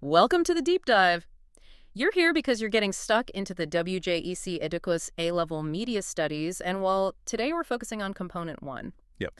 Welcome to the deep dive. You're here because you're getting stuck into the WJEC Eduqas A-level media studies, and well, today we're focusing on component one. Yep.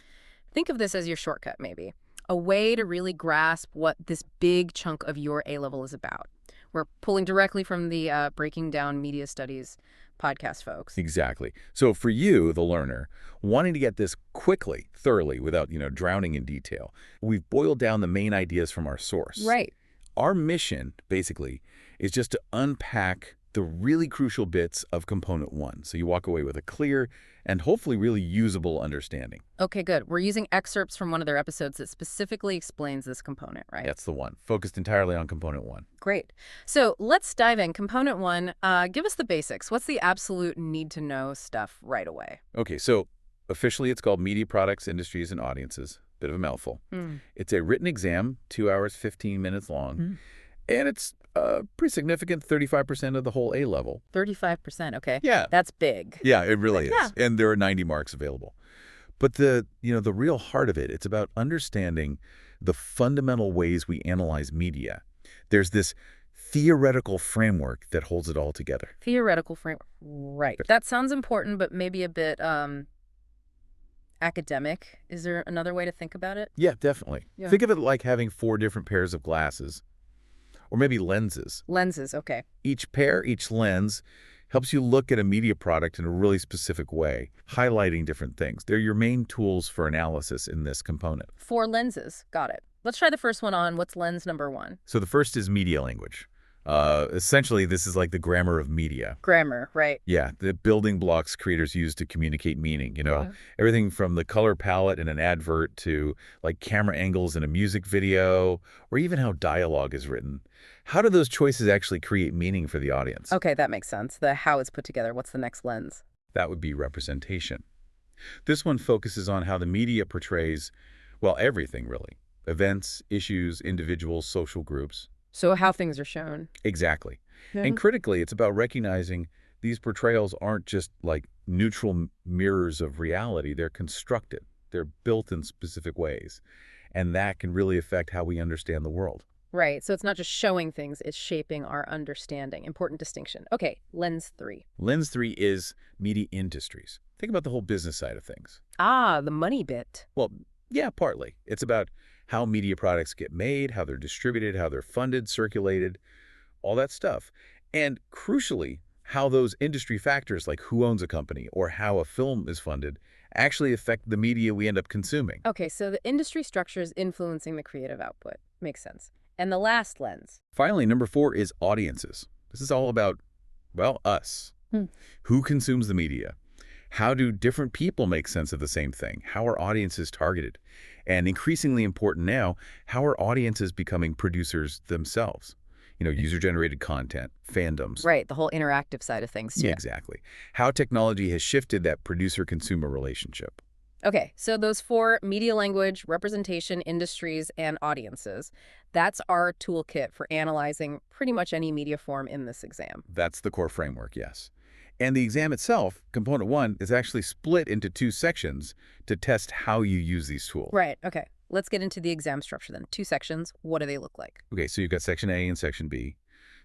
Think of this as your shortcut, maybe. A way to really grasp what this big chunk of your A-level is about. We're pulling directly from the Breaking Down Media Studies podcast, folks. Exactly. So for you, the learner, wanting to get this quickly, thoroughly, without, drowning in detail, we've boiled down the main ideas from our source. Right. Our mission, basically, is just to unpack the really crucial bits of component one, so you walk away with a clear and hopefully really usable understanding. Okay, good. We're using excerpts from one of their episodes that specifically explains this component, right? That's the one, focused entirely on component one. Great. So let's dive in. Component one, give us the basics. What's the absolute need-to-know stuff right away? Okay, so officially it's called Media Products, Industries, and Audiences. Bit of a mouthful. It's a written exam, 2 hours, 15 minutes long, and it's pretty significant, 35% of the whole A level. 35%, okay. Yeah. That's big. Yeah, it really is. Yeah. And there are 90 marks available. But the real heart of it, it's about understanding the fundamental ways we analyze media. There's this theoretical framework that holds it all together. Theoretical framework. Right. That sounds important, but maybe a bit academic. Is there another way to think about it? Yeah, definitely. Yeah. Think of it like having 4 different pairs of glasses, or maybe lenses. Lenses, okay. Each pair, each lens, helps you look at a media product in a really specific way, highlighting different things. They're your main tools for analysis in this component. 4 lenses. Got it. Let's try the first one on. What's lens number 1? So the first is media language. Essentially, this is like the grammar of media. Grammar, right. Yeah, the building blocks creators use to communicate meaning, Yeah. Everything from the color palette in an advert to like camera angles in a music video, or even how dialogue is written. How do those choices actually create meaning for the audience? Okay, that makes sense. The how is put together. What's the next lens? That would be representation. This one focuses on how the media portrays, well, everything really. Events, issues, individuals, social groups. So how things are shown. Exactly. And critically, it's about recognizing these portrayals aren't just like neutral mirrors of reality. They're constructed. They're built in specific ways. And that can really affect how we understand the world. Right. So it's not just showing things, it's shaping our understanding. Important distinction. Okay, lens 3. Lens 3 is media industries. Think about the whole business side of things. Ah, the money bit. Well, yeah, partly. It's about how media products get made, how they're distributed, how they're funded, circulated, all that stuff. And crucially, how those industry factors like who owns a company or how a film is funded actually affect the media we end up consuming. Okay, so the industry structure is influencing the creative output. Makes sense. And the last lens. Finally, number 4 is audiences. This is all about, well, us. Who consumes the media? How do different people make sense of the same thing? How are audiences targeted? And increasingly important now, how are audiences becoming producers themselves? User-generated content, fandoms. Right, the whole interactive side of things, too. Yeah, exactly. How technology has shifted that producer-consumer relationship. Okay, so those 4, media language, representation, industries, and audiences, that's our toolkit for analyzing pretty much any media form in this exam. That's the core framework, yes. And the exam itself, component 1, is actually split into 2 sections to test how you use these tools. Right, okay. Let's get into the exam structure then. 2 sections. What do they look like? Okay, so you've got section A and section B.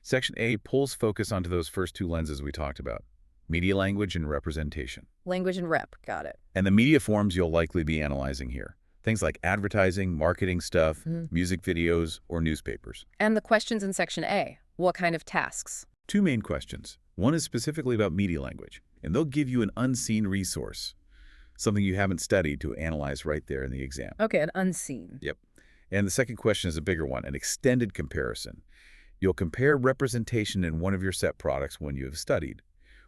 Section A pulls focus onto those first 2 lenses we talked about, media language and representation. Language and rep, got it. And the media forms you'll likely be analyzing here. Things like advertising, marketing stuff, music videos, or newspapers. And the questions in section A, what kind of tasks? 2 main questions. One is specifically about media language, and they'll give you an unseen resource, something you haven't studied to analyze right there in the exam. Okay, an unseen. Yep. And the second question is a bigger one, an extended comparison. You'll compare representation in one of your set products when you have studied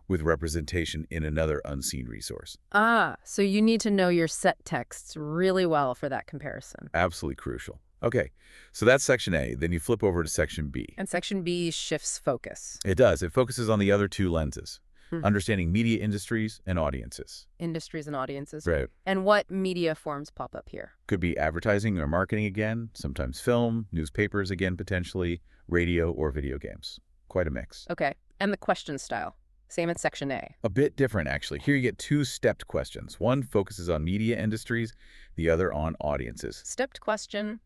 with representation in another unseen resource. Ah, so you need to know your set texts really well for that comparison. Absolutely crucial. Okay, so that's section A. Then you flip over to section B. And section B shifts focus. It does. It focuses on the other 2 lenses, understanding media industries and audiences. Industries and audiences. Right. And what media forms pop up here? Could be advertising or marketing again, sometimes film, newspapers again potentially, radio or video games. Quite a mix. Okay, and the question style. Same in section A. A bit different, actually. Here you get 2 stepped questions. One focuses on media industries, the other on audiences. Stepped question.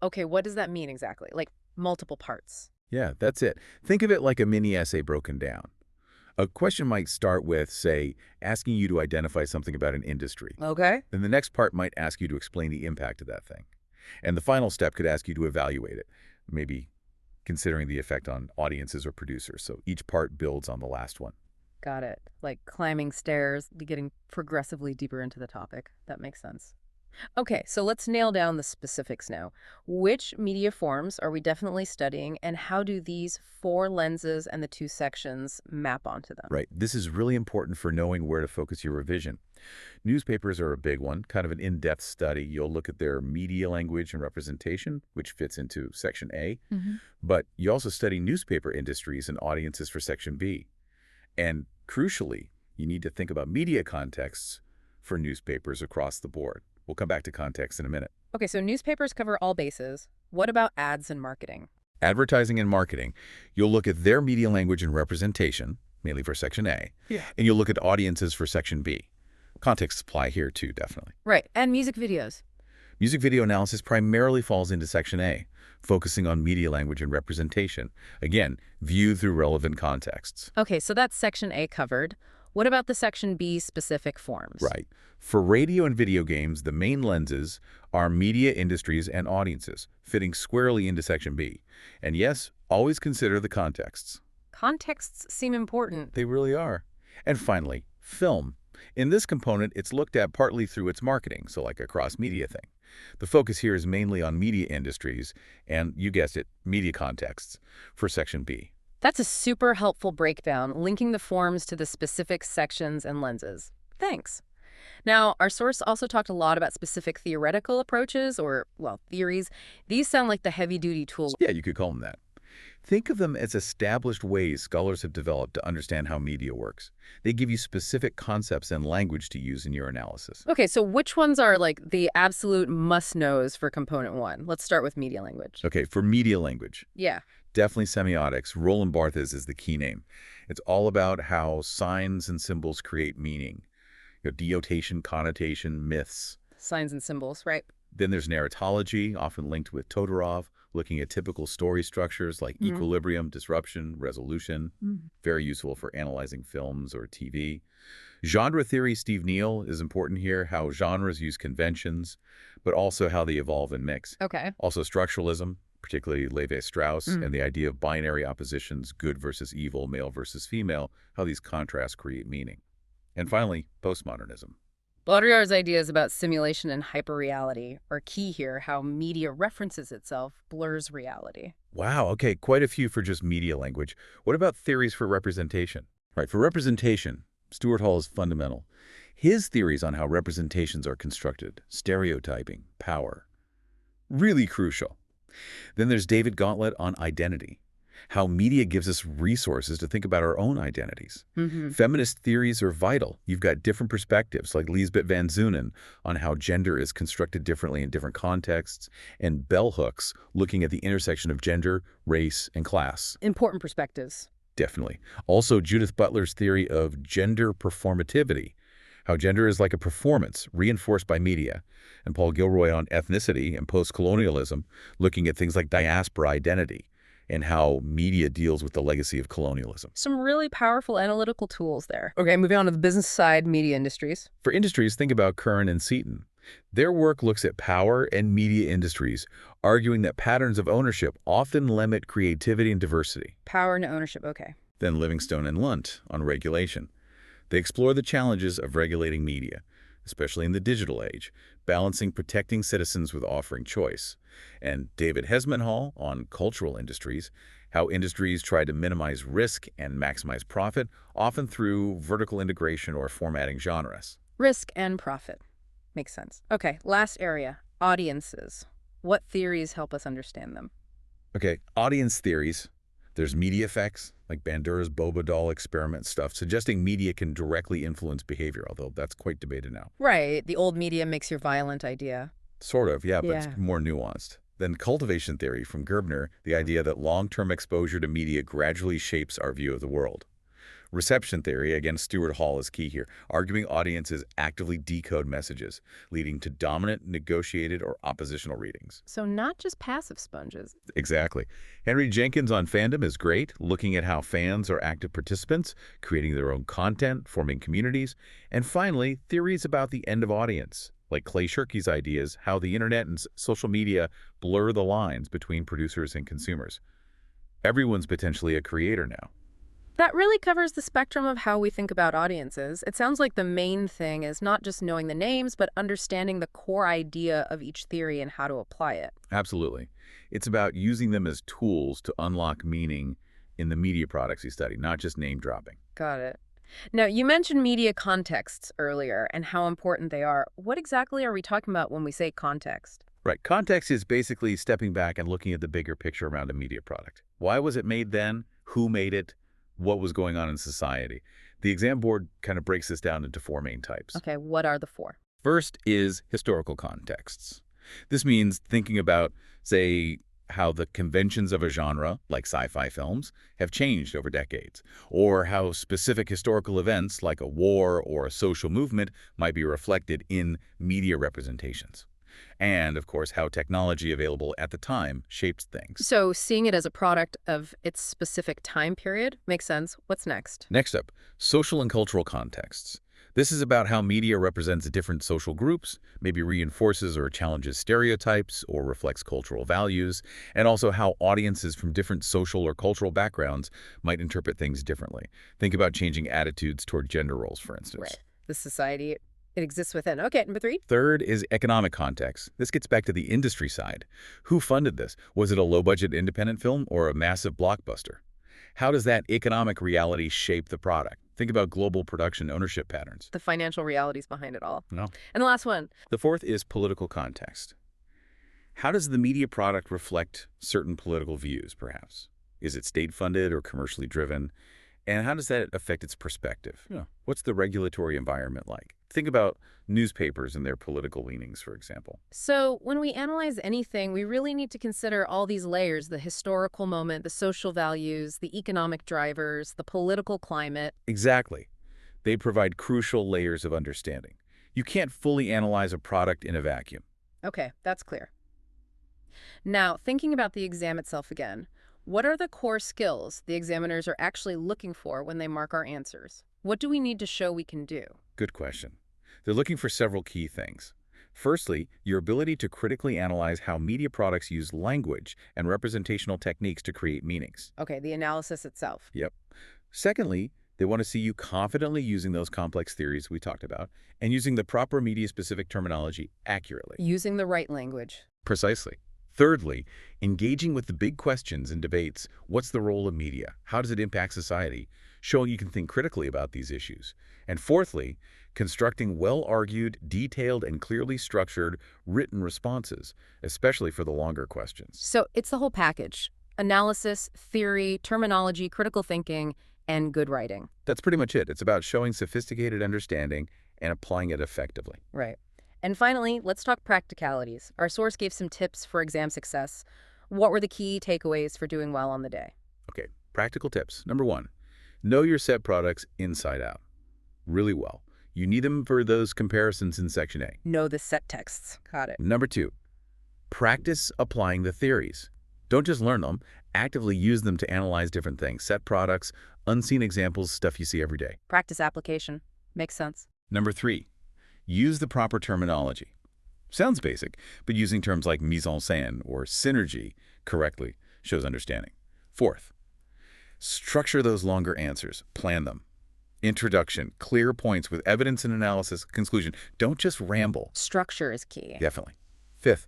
Okay, what does that mean exactly? Like, multiple parts. Yeah, that's it. Think of it like a mini essay broken down. A question might start with, say, asking you to identify something about an industry. Okay. Then the next part might ask you to explain the impact of that thing. And the final step could ask you to evaluate it, maybe considering the effect on audiences or producers. So each part builds on the last one. Got it. Like climbing stairs, getting progressively deeper into the topic. That makes sense. Okay, so let's nail down the specifics now. Which media forms are we definitely studying, and how do these 4 lenses and the 2 sections map onto them? Right. This is really important for knowing where to focus your revision. Newspapers are a big one, kind of an in-depth study. You'll look at their media language and representation, which fits into Section A. But you also study newspaper industries and audiences for Section B. And crucially, you need to think about media contexts for newspapers across the board. We'll come back to context in a minute. Okay, so newspapers cover all bases. What about ads and marketing? Advertising and marketing, you'll look at their media language and representation, mainly for Section A, and you'll look at audiences for Section B. Contexts apply here too, definitely. Right, and music videos. Music video analysis primarily falls into Section A, focusing on media language and representation, again, viewed through relevant contexts. Okay, so that's Section A covered. What about the Section B specific forms? Right. For radio and video games, the main lenses are media industries and audiences, fitting squarely into Section B. And yes, always consider the contexts. Contexts seem important. They really are. And finally, film. In this component, it's looked at partly through its marketing, so like a cross-media thing. The focus here is mainly on media industries and, you guessed it, media contexts for Section B. That's a super helpful breakdown, linking the forms to the specific sections and lenses. Thanks. Now, our source also talked a lot about specific theoretical approaches or, well, theories. These sound like the heavy-duty tools. Yeah, you could call them that. Think of them as established ways scholars have developed to understand how media works. They give you specific concepts and language to use in your analysis. Okay, so which ones are like the absolute must-knows for component 1? Let's start with media language. Okay, for media language, Yeah. definitely semiotics. Roland Barthes is the key name. It's all about how signs and symbols create meaning. Denotation, connotation, myths. Signs and symbols, right? Then there's narratology, often linked with Todorov, looking at typical story structures like equilibrium, disruption, resolution. Very useful for analyzing films or TV. Genre theory, Steve Neal, is important here, how genres use conventions, but also how they evolve and mix. Okay. Also structuralism, particularly Levi-Strauss, and the idea of binary oppositions, good versus evil, male versus female, how these contrasts create meaning. And finally, postmodernism. Baudrillard's ideas about simulation and hyperreality are key here, how media references itself blurs reality. Wow, okay, quite a few for just media language. What about theories for representation? Right, for representation, Stuart Hall is fundamental. His theories on how representations are constructed, stereotyping, power, really crucial. Then there's David Gauntlet on identity, how media gives us resources to think about our own identities. Feminist theories are vital. You've got different perspectives, like Lisbeth Van Zunen on how gender is constructed differently in different contexts, and bell hooks looking at the intersection of gender, race, and class. Important perspectives. Definitely. Also, Judith Butler's theory of gender performativity, how gender is like a performance reinforced by media, and Paul Gilroy on ethnicity and post-colonialism, looking at things like diaspora identity and how media deals with the legacy of colonialism. Some really powerful analytical tools there. Okay, moving on to the business side, media industries. For industries, think about Curran and Seaton. Their work looks at power and media industries, arguing that patterns of ownership often limit creativity and diversity. Power and ownership, okay. Then Livingstone and Lunt on regulation. They explore the challenges of regulating media, especially in the digital age, balancing protecting citizens with offering choice. And David Hesmanhall on cultural industries, how industries try to minimize risk and maximize profit, often through vertical integration or formatting genres. Risk and profit. Makes sense. Okay, last area, audiences. What theories help us understand them? Okay, audience theories. There's media effects, like Bandura's boba doll experiment stuff, suggesting media can directly influence behavior, although that's quite debated now. Right, the old media makes your violent idea. Sort of, yeah, but Yeah. it's more nuanced. Then cultivation theory from Gerbner, the idea that long-term exposure to media gradually shapes our view of the world. Reception theory, again, Stuart Hall is key here, arguing audiences actively decode messages, leading to dominant, negotiated, or oppositional readings. So not just passive sponges. Exactly. Henry Jenkins on fandom is great, looking at how fans are active participants, creating their own content, forming communities, and finally, theories about the end of audience, like Clay Shirky's ideas, how the internet and social media blur the lines between producers and consumers. Everyone's potentially a creator now. That really covers the spectrum of how we think about audiences. It sounds like the main thing is not just knowing the names, but understanding the core idea of each theory and how to apply it. Absolutely. It's about using them as tools to unlock meaning in the media products you study, not just name dropping. Got it. Now, you mentioned media contexts earlier and how important they are. What exactly are we talking about when we say context? Right. Context is basically stepping back and looking at the bigger picture around a media product. Why was it made then? Who made it? What was going on in society? The exam board kind of breaks this down into 4 main types. Okay, what are the 4? First is historical contexts. This means thinking about, say, how the conventions of a genre, like sci-fi films, have changed over decades, or how specific historical events, like a war or a social movement, might be reflected in media representations. And, of course, how technology available at the time shapes things. So seeing it as a product of its specific time period makes sense. What's next? Next up, social and cultural contexts. This is about how media represents different social groups, maybe reinforces or challenges stereotypes or reflects cultural values, and also how audiences from different social or cultural backgrounds might interpret things differently. Think about changing attitudes toward gender roles, for instance. Right. The society it exists within. Okay, number 3. Third is economic context. This gets back to the industry side. Who funded this? Was it a low-budget independent film or a massive blockbuster? How does that economic reality shape the product? Think about global production ownership patterns. The financial realities behind it all. No. And the last one. The fourth is political context. How does the media product reflect certain political views, perhaps? Is it state-funded or commercially driven? And how does that affect its perspective? Yeah. What's the regulatory environment like? Think about newspapers and their political leanings, for example. So when we analyze anything, we really need to consider all these layers: the historical moment, the social values, the economic drivers, the political climate. Exactly. They provide crucial layers of understanding. You can't fully analyze a product in a vacuum. Okay, that's clear. Now, thinking about the exam itself again, what are the core skills the examiners are actually looking for when they mark our answers? What do we need to show we can do? Good question. They're looking for several key things. Firstly, your ability to critically analyze how media products use language and representational techniques to create meanings. Okay, the analysis itself. Yep. Secondly, they want to see you confidently using those complex theories we talked about and using the proper media-specific terminology accurately. Using the right language. Precisely. Thirdly, engaging with the big questions and debates. What's the role of media? How does it impact society? Showing you can think critically about these issues. And fourthly, constructing well-argued, detailed, and clearly structured written responses, especially for the longer questions. So it's the whole package: analysis, theory, terminology, critical thinking, and good writing. That's pretty much it. It's about showing sophisticated understanding and applying it effectively. Right. And finally, let's talk practicalities. Our source gave some tips for exam success. What were the key takeaways for doing well on the day? Okay, practical tips. Number 1, know your set products inside out really well. You need them for those comparisons in Section A. Know the set texts. Got it. Number 2, practice applying the theories. Don't just learn them, actively use them to analyze different things. Set products, unseen examples, stuff you see every day. Practice application. Makes sense. Number 3, use the proper terminology. Sounds basic, but using terms like mise en scène or synergy correctly shows understanding. Fourth, structure those longer answers. Plan them. Introduction, clear points with evidence and analysis, conclusion. Don't just ramble. Structure is key. Definitely. Fifth,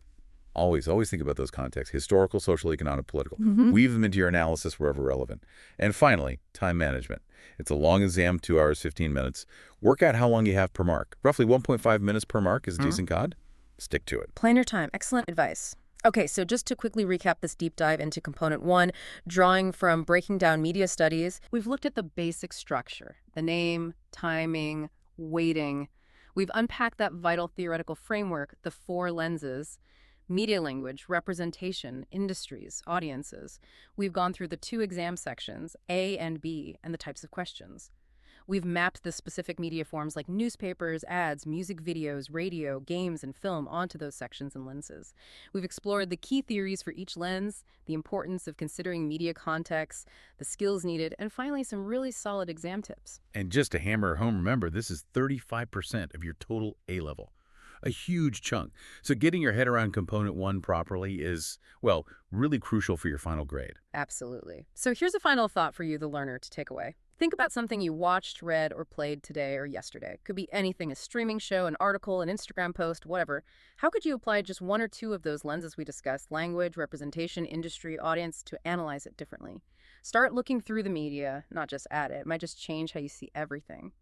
always think about those contexts: historical, social, economic, political. Weave them into your analysis wherever relevant. And finally, time management. It's a long exam, 2 hours, 15 minutes. Work out how long you have per mark. Roughly 1.5 minutes per mark is a decent cod. Stick to it. Plan your time. Excellent advice. Okay, so just to quickly recap this deep dive into component 1, drawing from breaking down media studies, we've looked at the basic structure: the name, timing, weighting. We've unpacked that vital theoretical framework, the 4 lenses: Media language, representation, industries, audiences. We've gone through the two exam sections, A and B, and the types of questions. We've mapped the specific media forms like newspapers, ads, music videos, radio, games, and film onto those sections and lenses. We've explored the key theories for each lens, the importance of considering media context, the skills needed, and finally some really solid exam tips. And just to hammer home, remember, this is 35% of your total A-level. A huge chunk. So getting your head around component one properly is, well, really crucial for your final grade. Absolutely. So here's a final thought for you, the learner, to take away. Think about something you watched, read, or played today or yesterday. Could be anything, a streaming show, an article, an Instagram post, whatever. How could you apply just one or two of those lenses we discussed, language, representation, industry, audience, to analyze it differently? Start looking through the media, not just at it. It might just change how you see everything.